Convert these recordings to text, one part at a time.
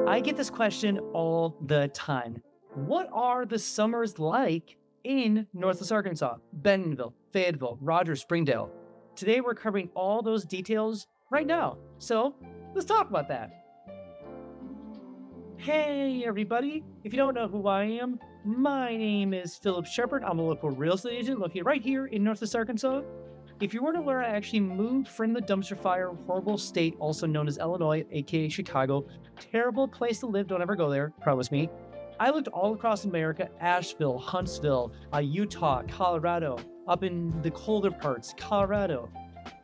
I get this question all the time. What are the summers like in Northwest Arkansas, Bentonville, Fayetteville, Rogers, Springdale? Today we're covering all those details right now. So let's talk about that. Hey everybody, if you don't know who I am, my name is Phillip Shepard. I'm a local real estate agent located right here in Northwest Arkansas. If you weren't aware, I actually moved from the dumpster fire horrible state, also known as Illinois, aka Chicago. Terrible place to live, don't ever go there, promise me. I looked all across America, Asheville, Huntsville, Utah, Colorado, up in the colder parts, Colorado,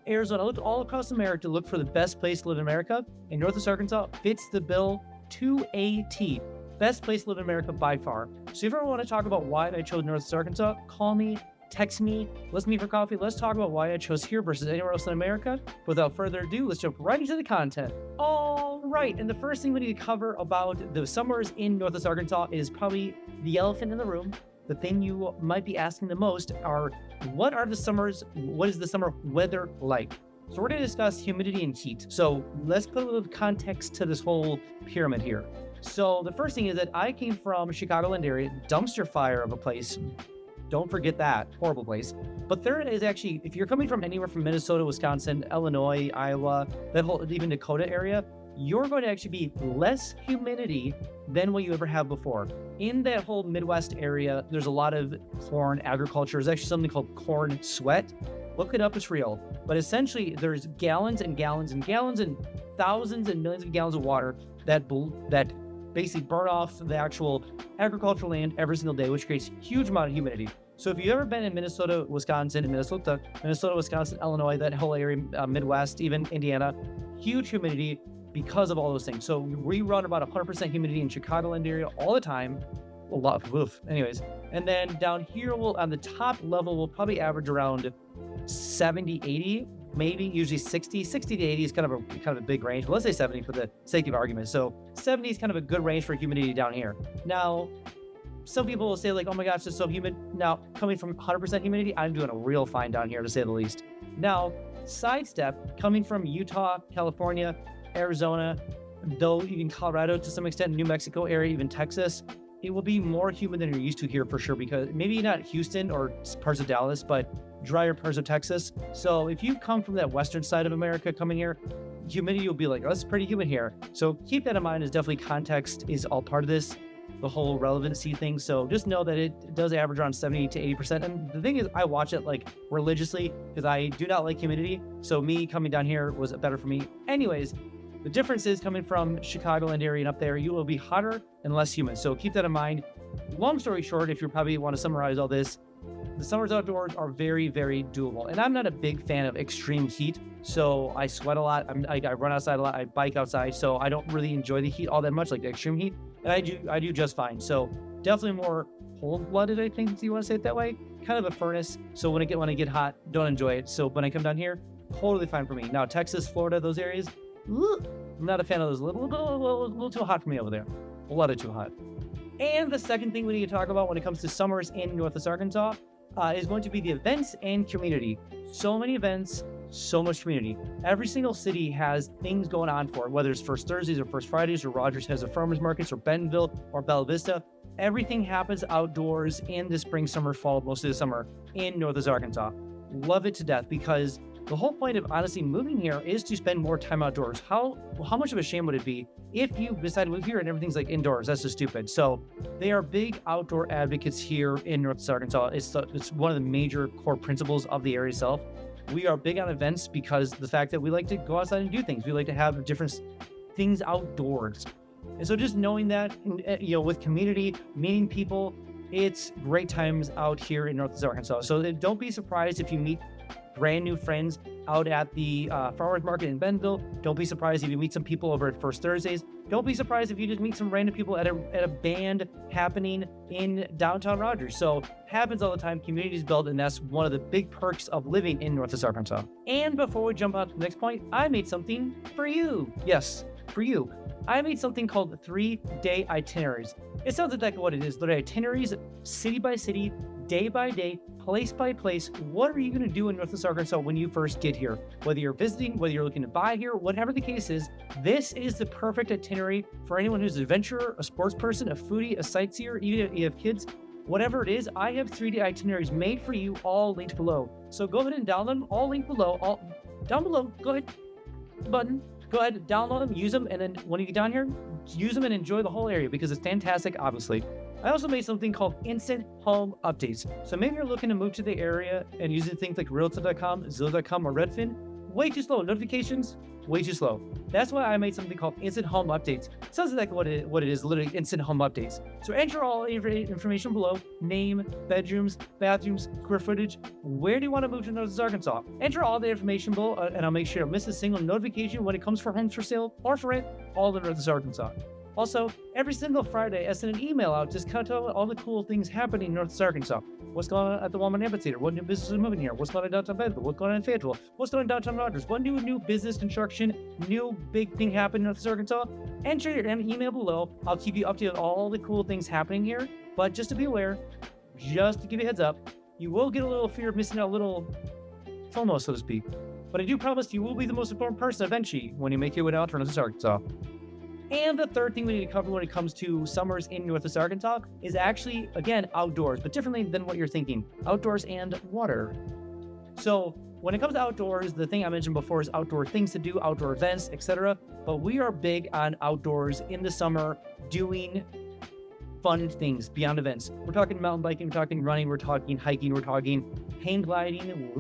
Arizona. I looked all across America to look for the best place to live in America, and Northwest Arkansas fits the bill to a T. Best place to live in America by far. So if you ever want to talk about why I chose Northwest Arkansas, call me, text me, let's meet for coffee. Let's talk about why I chose here versus anywhere else in America. Without further ado, let's jump right into the content. All right, and the first thing we need to cover about the summers in Northwest Arkansas is probably the elephant in the room. The thing you might be asking the most are, what is the summer weather like? So we're going to discuss humidity and heat. So let's put a little context to this whole pyramid here. So the first thing is that I came from Chicagoland area, dumpster fire of a place. Don't forget that, horrible place. But there is actually, if you're coming from anywhere from Minnesota, Wisconsin, Illinois, Iowa, that whole, even Dakota area, you're going to actually be less humidity than what you ever have before. In that whole Midwest area, there's a lot of corn agriculture. There's actually something called corn sweat. Look it up, it's real. But essentially, there's gallons and gallons and gallons and thousands and millions of gallons of water that basically burn off the actual agricultural land every single day, which creates huge amount of humidity. So if you've ever been in Minnesota, Wisconsin, Wisconsin, Illinois, that whole area, Midwest, even Indiana, huge humidity because of all those things. So we run about 100% humidity in Chicagoland area all the time. A lot, anyways. And then down here, on the top level, we'll probably average around 70, 80, maybe usually 60 to 80 is kind of a big range, but let's say 70 for the sake of argument. So 70 is kind of a good range for humidity down here. Now, some people will say like, oh my gosh, it's so humid. Now, coming from 100% humidity, I'm doing a real fine down here to say the least. Now, sidestep, coming from Utah, California, Arizona, though even Colorado to some extent, New Mexico area, even Texas, it will be more humid than you're used to here for sure, because maybe not Houston or parts of Dallas, but drier parts of Texas. So if you come from that western side of America coming here, humidity will be like, oh, it's pretty humid here. So keep that in mind, is definitely context is all part of this, the whole relevancy thing. So just know that it does average around 70 to 80%. And the thing is, I watch it like religiously because I do not like humidity. So me coming down here was better for me. Anyways, the difference is coming from Chicagoland area and up there, you will be hotter and less humid. So keep that in mind. Long story short, if you probably want to summarize all this, the summers outdoors are very, very doable. And I'm not a big fan of extreme heat. So I sweat a lot. I run outside a lot. I bike outside. So I don't really enjoy the heat all that much, like the extreme heat. And I do just fine. So definitely more cold-blooded, I think, if you want to say it that way. Kind of a furnace. So when I get hot, don't enjoy it. So when I come down here, totally fine for me. Now, Texas, Florida, those areas, I'm not a fan of those. A little too hot for me over there. A lot of too hot. And the second thing we need to talk about when it comes to summers in Northwest Arkansas is going to be the events and community. So many events, so much community. Every single city has things going on for it, whether it's First Thursdays or First Fridays, or Rogers has a farmers markets, or Bentonville or Bella Vista. Everything happens outdoors in the spring, summer, fall, most of the summer in Northwest Arkansas. Love it to death, because the whole point of honestly moving here is to spend more time outdoors. How much of a shame would it be if you decide to move here and everything's like indoors? That's just stupid. So they are big outdoor advocates here in Northwest Arkansas. It's one of the major core principles of the area itself. We are big on events because the fact that we like to go outside and do things. We like to have different things outdoors. And so just knowing that, with community, meeting people, it's great times out here in Northwest Arkansas. So don't be surprised if you meet brand new friends out at the farmers market in Bentonville. Don't be surprised if you meet some people over at First Thursdays. Don't be surprised if you just meet some random people at a band happening in downtown Rogers. So happens all the time. Communities build, and that's one of the big perks of living in Northwest Arkansas. And before we jump on to the next point, I made something for you. Yes, for you. I made something called 3-day itineraries. It sounds like what it is. They're itineraries, city by city, day by day, place by place, what are you going to do in Northwest Arkansas when you first get here? Whether you're visiting, whether you're looking to buy here, whatever the case is, this is the perfect itinerary for anyone who's an adventurer, a sports person, a foodie, a sightseer, even if you have kids. Whatever it is, I have 3D itineraries made for you, all linked below. So go ahead and download them, all linked below, all down below. Go ahead, button. Go ahead, download them, use them, and then when you get down here, use them and enjoy the whole area because it's fantastic, obviously. I also made something called Instant Home Updates. So maybe you're looking to move to the area and using things like Realtor.com, Zillow.com, or Redfin. Way too slow. Notifications, way too slow. That's why I made something called Instant Home Updates. It sounds like what it is, literally Instant Home Updates. So enter all information below: name, bedrooms, bathrooms, square footage. Where do you want to move to Northwest Arkansas? Enter all the information below, and I'll make sure you don't miss a single notification when it comes for homes for sale or for rent, all in Northwest Arkansas. Also, every single Friday, I send an email out just kind of talking about all the cool things happening in Northwest Arkansas. What's going on at the Walmart Amphitheater? What new business is moving here? What's going on in downtown Bentonville? What's going on in Fayetteville? What's going on in downtown Rogers? What new business construction, new big thing happening in Northwest Arkansas? Enter your email below. I'll keep you updated on all the cool things happening here. But just to be aware, just to give you a heads up, you will get a little fear of missing out, a little FOMO, so to speak. But I do promise you will be the most important person eventually when you make your way out to Northwest Arkansas. And the third thing we need to cover when it comes to summers in Northwest Arkansas is actually, again, outdoors, but differently than what you're thinking. Outdoors and water. So when it comes to outdoors, the thing I mentioned before is outdoor things to do, outdoor events, etc. But we are big on outdoors in the summer doing fun things beyond events. We're talking mountain biking, we're talking running, we're talking hiking, we're talking hang gliding,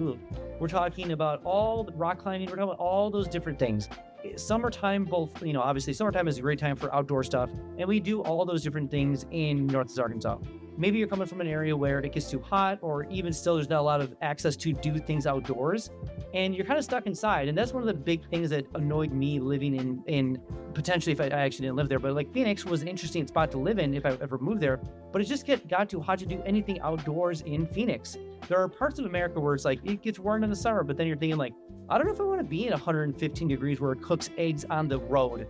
we're talking about all the rock climbing, we're talking about all those different things. Summertime, obviously summertime is a great time for outdoor stuff, and we do all those different things in Northwest Arkansas. Maybe you're coming from an area where it gets too hot, or even still there's not a lot of access to do things outdoors, and you're kind of stuck inside. And that's one of the big things that annoyed me living in potentially, if I actually didn't live there, but like Phoenix was an interesting spot to live in if I ever moved there, but it just got too hot to do anything outdoors in Phoenix. There are parts of America where it's like it gets warm in the summer, but then you're thinking like, I don't know if I want to be in 115 degrees where it cooks eggs on the road.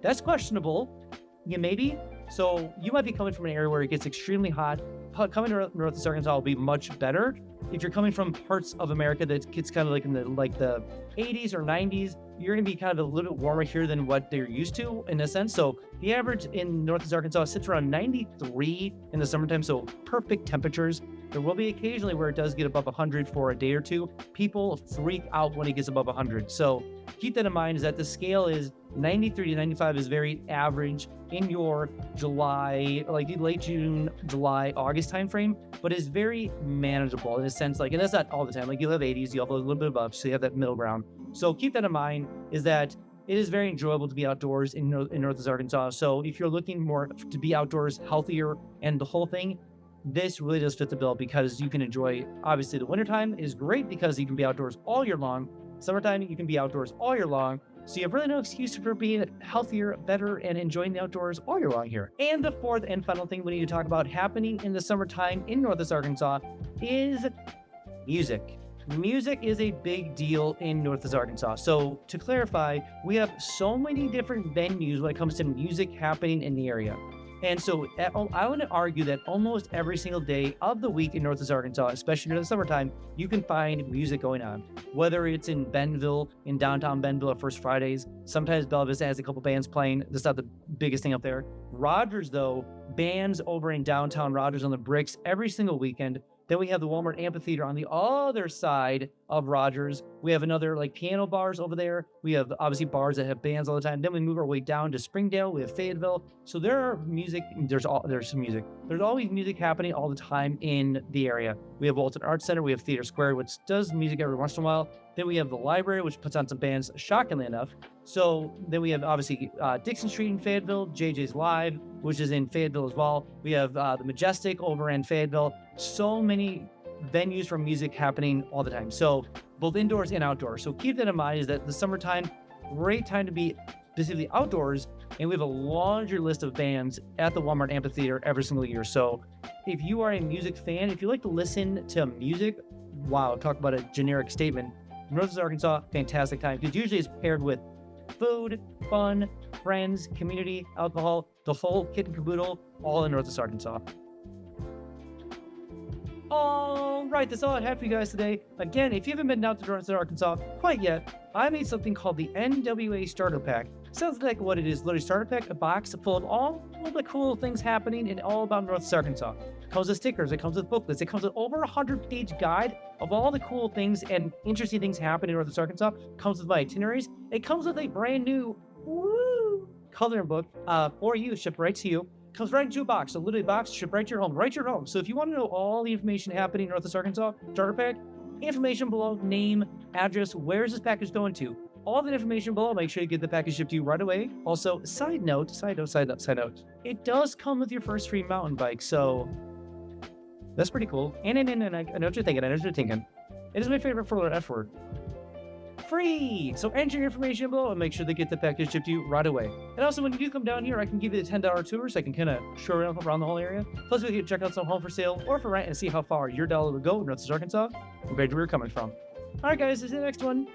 That's questionable. Yeah, maybe. So you might be coming from an area where it gets extremely hot. Coming to Northwest Arkansas will be much better. If you're coming from parts of America that gets kind of like in the 80s or 90s, you're going to be kind of a little bit warmer here than what they're used to in a sense. So the average in Northwest Arkansas sits around 93 in the summertime, so perfect temperatures. There will be occasionally where it does get above 100 for a day or two. People freak out when it gets above 100. So keep that in mind, is that the scale is 93 to 95 is very average in your July, like late June, July, August timeframe, but it's very manageable in a sense. And that's not all the time. Like you'll have 80s, you'll have a little bit above, so you have that middle ground. So keep that in mind, is that it is very enjoyable to be outdoors in Northwest Arkansas. So if you're looking more to be outdoors, healthier, and the whole thing, this really does fit the bill because you can enjoy, obviously the wintertime is great because you can be outdoors all year long. Summertime, you can be outdoors all year long. So you have really no excuse for being healthier, better, and enjoying the outdoors all year long here. And the fourth and final thing we need to talk about happening in the summertime in Northwest Arkansas is music. Music is a big deal in Northwest Arkansas. So to clarify, we have so many different venues when it comes to music happening in the area. And so I want to argue that almost every single day of the week in Northwest Arkansas, especially during the summertime, you can find music going on. Whether it's in Bentonville, in downtown Bentonville at First Fridays, sometimes Bella Vista has a couple bands playing. That's not the biggest thing up there. Rogers, though, bands over in downtown Rogers on the bricks every single weekend. Then we have the Walmart Amphitheater on the other side of Rogers. We have another piano bars over there. We have obviously bars that have bands all the time. Then we move our way down to Springdale. We have Fayetteville. So there are music. There's some music. There's always music happening all the time in the area. We have Walton Arts Center. We have Theater Square, which does music every once in a while. Then we have the library, which puts on some bands, shockingly enough. So then we have obviously Dixon Street in Fayetteville, JJ's Live, which is in Fayetteville as well. We have the Majestic over in Fayetteville. So many venues for music happening all the time. So both indoors and outdoors. So keep that in mind, is that the summertime, great time to be specifically outdoors. And we have a laundry list of bands at the Walmart Amphitheater every single year. So if you are a music fan, if you like to listen to music, wow, talk about a generic statement. Northwest Arkansas, fantastic time, because usually it's paired with food, fun, friends, community, alcohol, the whole kit and caboodle, all in Northwest Arkansas. All right, that's all I have for you guys today. Again, if you haven't been down to Northern Arkansas quite yet, I made something called the NWA Starter Pack. Sounds like what it is, literally starter pack, a box full of all the cool things happening and all about North Arkansas. It comes with stickers, it comes with booklets, it comes with over 100-page guide of all the cool things and interesting things happening in North Arkansas. It comes with my itineraries. It comes with a brand new coloring book for you, shipped right to you. Comes right into a box, so literally a box shipped right to your home, right to your home. So if you want to know all the information happening in Northwest Arkansas, starter pack, information below, name, address, where is this package going to? All that information below, make sure you get the package shipped to you right away. Also, side note, it does come with your first free mountain bike, so that's pretty cool. And I know what you're thinking, It is my favorite four-letter F word. Free! So enter your information below and make sure they get the package shipped to you right away. And also, when you do come down here, I can give you the $10 tour so I can kind of show around the whole area. Plus, we can check out some home for sale or for rent and see how far your dollar would go in Northwest Arkansas compared to where you're coming from. Alright guys, this is the next one.